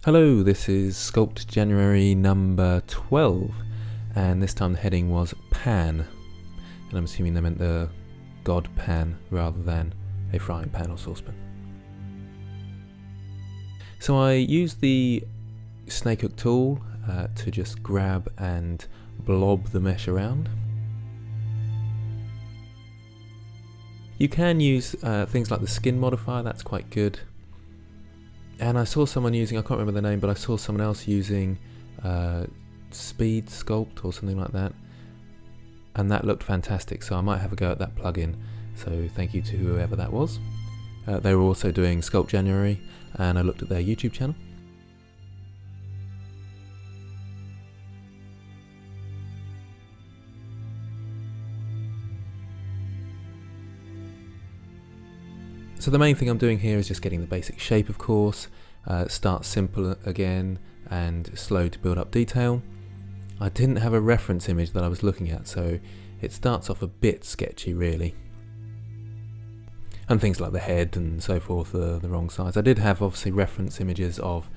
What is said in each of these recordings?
Hello, this is Sculpt January number 12, and this time the heading was Pan, and I'm assuming they meant the god Pan rather than a frying pan or saucepan. So I used the snake hook tool to just grab and blob the mesh around. You can use things like the skin modifier, that's quite good. And I saw someone using, I can't remember the name, but I saw someone else using Speed Sculpt or something like that. And that looked fantastic, so I might have a go at that plugin. So thank you to whoever that was. They were also doing Sculpt January, and I looked at their YouTube channel. So the main thing I'm doing here is just getting the basic shape, of course, start simple again and slow to build up detail. I didn't have a reference image that I was looking at, so it starts off a bit sketchy really. And things like the head and so forth are the wrong size. I did have obviously reference images of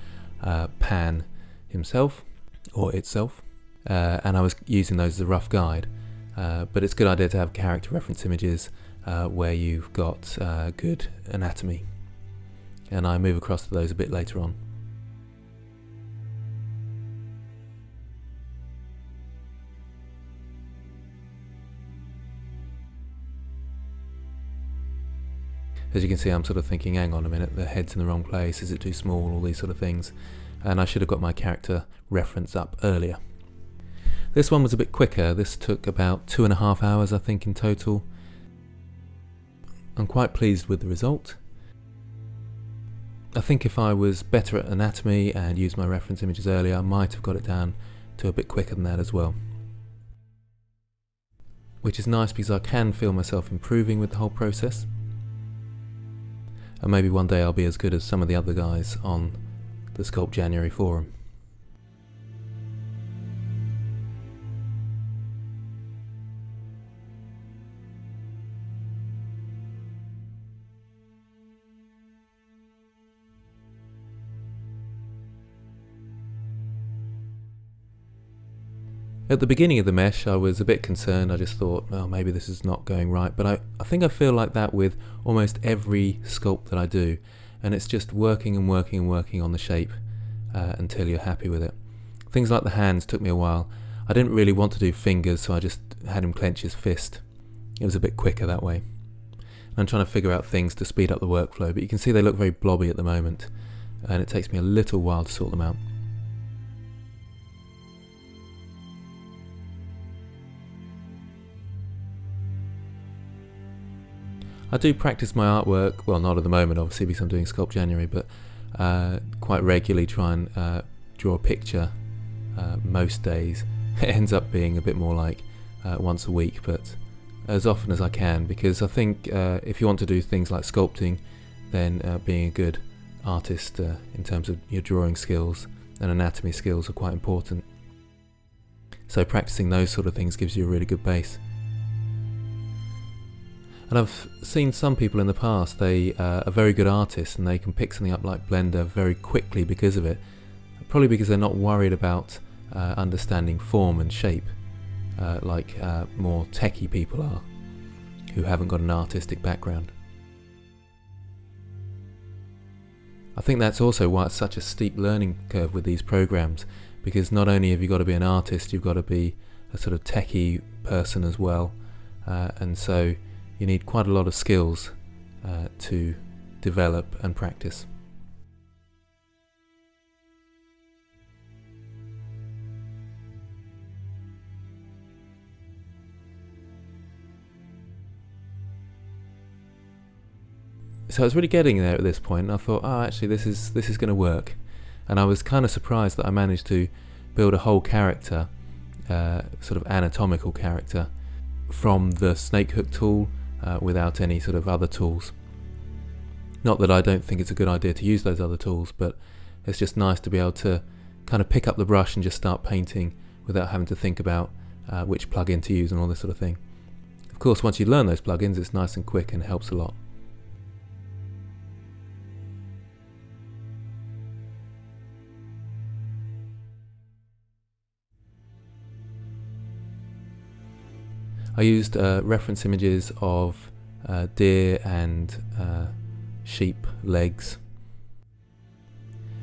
Pan himself, or itself, and I was using those as a rough guide. But it's a good idea to have character reference images where you've got good anatomy, and I move across to those a bit later on. As you can see, I'm sort of thinking, hang on a minute, the head's in the wrong place, is it too small, all these sort of things, and I should have got my character reference up earlier. This one was a bit quicker. This took about 2.5 hours I think in total. I'm quite pleased with the result. I think if I was better at anatomy and used my reference images earlier, I might have got it down to a bit quicker than that as well. Which is nice because I can feel myself improving with the whole process. And maybe one day I'll be as good as some of the other guys on the Sculpt January forum. At the beginning of the mesh I was a bit concerned. I just thought, oh, maybe this is not going right, but I think I feel like that with almost every sculpt that I do, and it's just working and working and working on the shape until you're happy with it. Things like the hands took me a while. I didn't really want to do fingers, so I just had him clench his fist. It was a bit quicker that way. And I'm trying to figure out things to speed up the workflow, but you can see they look very blobby at the moment, and it takes me a little while to sort them out. I do practice my artwork, well not at the moment obviously because I'm doing Sculpt January, but quite regularly try and draw a picture most days. It ends up being a bit more like once a week, but as often as I can, because I think if you want to do things like sculpting, then being a good artist in terms of your drawing skills and anatomy skills are quite important. So practicing those sort of things gives you a really good base. And I've seen some people in the past, they are very good artists and they can pick something up like Blender very quickly because of it. Probably because they're not worried about understanding form and shape like more techie people are, who haven't got an artistic background. I think that's also why it's such a steep learning curve with these programs, because not only have you got to be an artist, you've got to be a sort of techie person as well, and so you need quite a lot of skills to develop and practice. So I was really getting there at this point, and I thought, oh, actually this is going to work. And I was kind of surprised that I managed to build a whole character, sort of anatomical character, from the snake hook tool without any sort of other tools. Not that I don't think it's a good idea to use those other tools, but it's just nice to be able to kind of pick up the brush and just start painting without having to think about which plugin to use and all this sort of thing. Of course, once you learn those plugins, it's nice and quick and helps a lot. I used reference images of deer and sheep legs,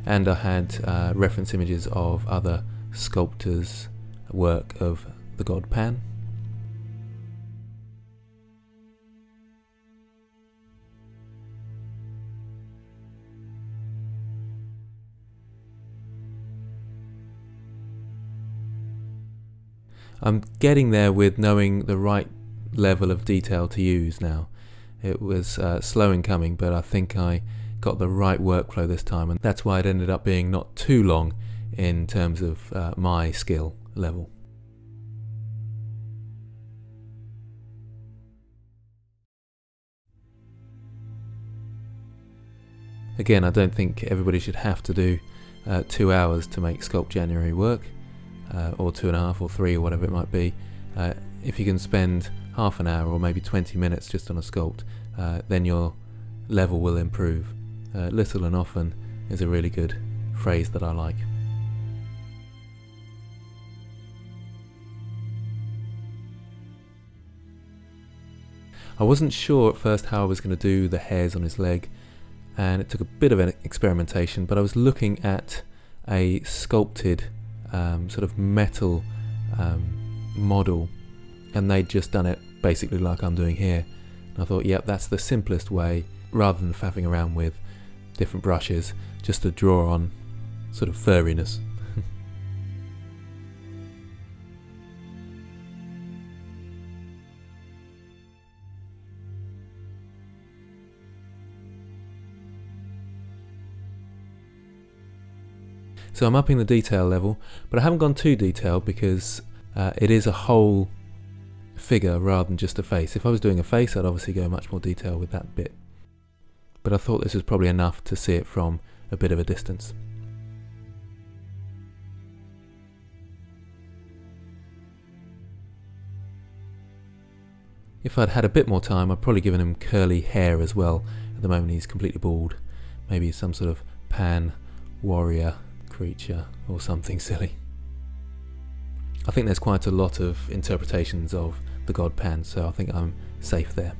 and I had reference images of other sculptors' work of the god Pan. I'm getting there with knowing the right level of detail to use now. It was slow in coming, but I think I got the right workflow this time, and that's why it ended up being not too long in terms of my skill level. Again, I don't think everybody should have to do 2 hours to make Sculpt January work. Or 2.5 or 3 or whatever it might be. If you can spend half an hour or maybe 20 minutes just on a sculpt, then your level will improve. Little and often is a really good phrase that I like. I wasn't sure at first how I was going to do the hairs on his leg, and it took a bit of an experimentation, but I was looking at a sculpted sort of metal model, and they'd just done it basically like I'm doing here. And I thought, yep, that's the simplest way, rather than faffing around with different brushes, just to draw on sort of furriness. So I'm upping the detail level, but I haven't gone too detailed because it is a whole figure rather than just a face. If I was doing a face, I'd obviously go much more detail with that bit. But I thought this was probably enough to see it from a bit of a distance. If I'd had a bit more time, I'd probably given him curly hair as well. At the moment he's completely bald. Maybe some sort of Pan warrior creature or something silly. I think there's quite a lot of interpretations of the god Pan, so I think I'm safe there.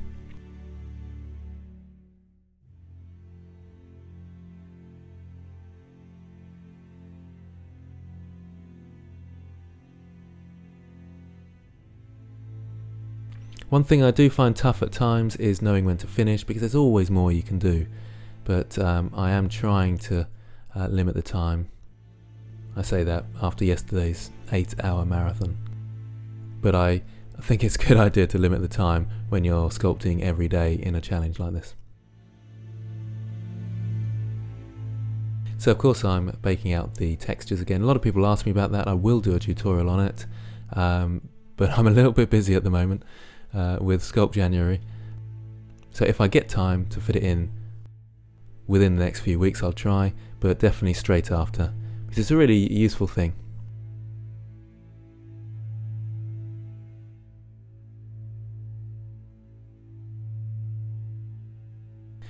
One thing I do find tough at times is knowing when to finish, because there's always more you can do, but I am trying to limit the time. I say that after yesterday's 8-hour marathon. But I think it's a good idea to limit the time when you're sculpting every day in a challenge like this. So of course I'm baking out the textures again. A lot of people ask me about that. I will do a tutorial on it, but I'm a little bit busy at the moment with Sculpt January. So if I get time to fit it in within the next few weeks, I'll try, but definitely straight after. It's a really useful thing.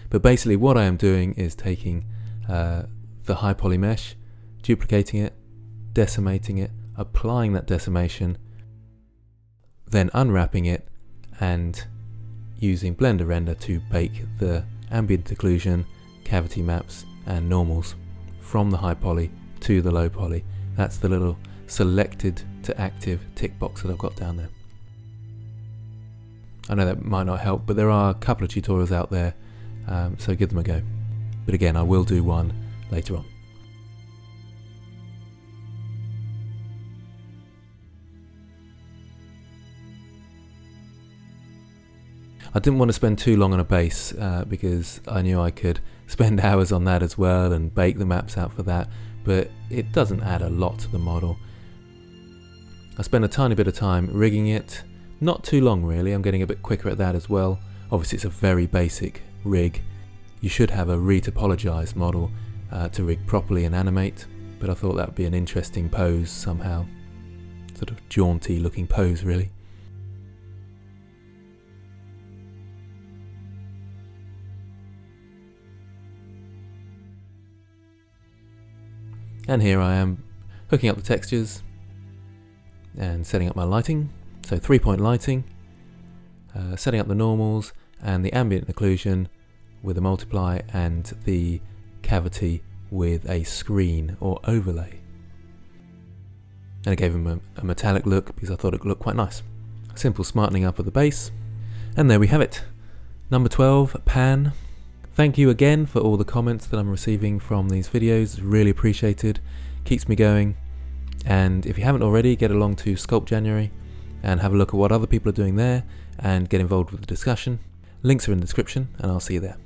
But basically what I am doing is taking the high poly mesh, duplicating it, decimating it, applying that decimation, then unwrapping it and using Blender Render to bake the ambient occlusion, cavity maps and normals from the high poly to the low poly. That's the little selected to active tick box that I've got down there. I know that might not help, but there are a couple of tutorials out there, so give them a go. But again, I will do one later on. I didn't want to spend too long on a base because I knew I could spend hours on that as well and bake the maps out for that, but it doesn't add a lot to the model. I spent a tiny bit of time rigging it, not too long really. I'm getting a bit quicker at that as well. Obviously it's a very basic rig. You should have a retopologized model to rig properly and animate, but I thought that would be an interesting pose somehow. Sort of jaunty looking pose really. And here I am hooking up the textures and setting up my lighting. So 3-point lighting, setting up the normals and the ambient occlusion with a multiply and the cavity with a screen or overlay. And I gave him a metallic look because I thought it looked quite nice. Simple smartening up of the base. And there we have it. Number 12, pan. Thank you again for all the comments that I'm receiving from these videos. Really appreciated. Keeps me going. And if you haven't already, get along to Sculpt January and have a look at what other people are doing there and get involved with the discussion. Links are in the description and I'll see you there.